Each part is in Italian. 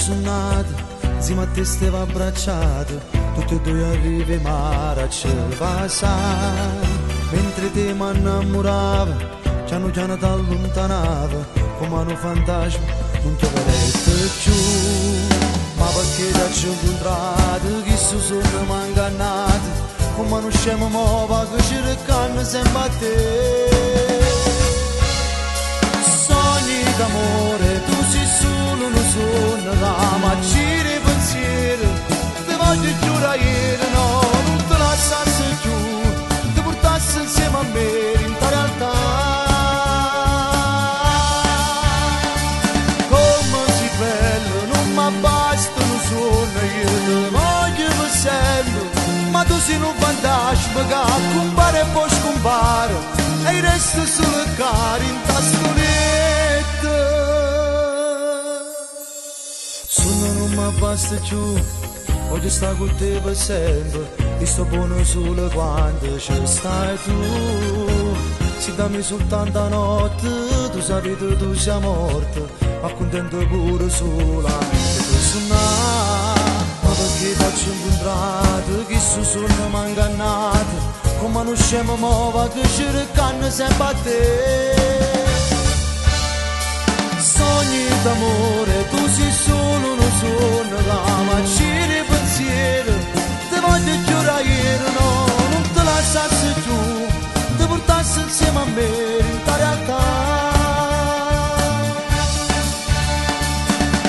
suonato, insieme a te stava abbracciato, tutti e due arrivi mare a ce passare. Mentre te mi innamorava, piano piano ti allontanava, come un fantasma non ti vedete più. Ma perché ti ci ho incontrato, chi sono mi ha ingannato, come non scemo muova che ci ricanno sempre a te. Sogni d'amore, tu sei solo un sogno, ma giri pensieri, ti voglio giurare, no, non ti lasciassi più, ti portassi insieme a me in ta realtà. Come sei bello, non mi basta un sogno, io ti voglio per sempre, ma tu sei un fantasma che compare e poi scompare, e resta solo cari in ta stonetta. Sogno non mi basta più, voglio stare con te per sempre, e sto buono solo quando ci stai tu. Se dammi soltanto notte, tu sapi che tu sei morto, ma contento pure solamente per suonare. Ma perché ti ho incontrato, chi sono mi ha ingannato, come non scemo muova che ci ricanno sempre a te. Sogni d'amore, tu sei solo un sogno, ma giri pensieri, ti voglio giurare, no, non ti lasciassi più, ti portassi insieme a me in ta realtà.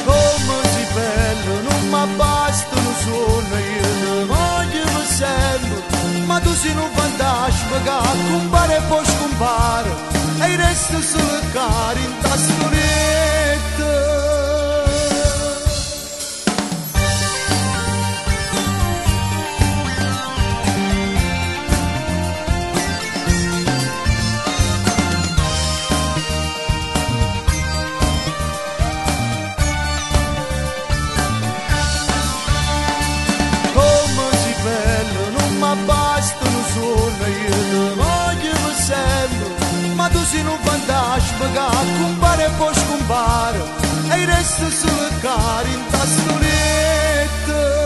Come sei bello, non mi basta un sogno, io ti voglio per sempre, ma tu sei un fantasma che compare e poi scompare, e resta solo cari in ta stonetta. Come sei bello, non mi basta un sogno, io ti voglio per sempre, ma tu sei un fantasma che compare e poi scompare, e resta solo cari in ta stonetta.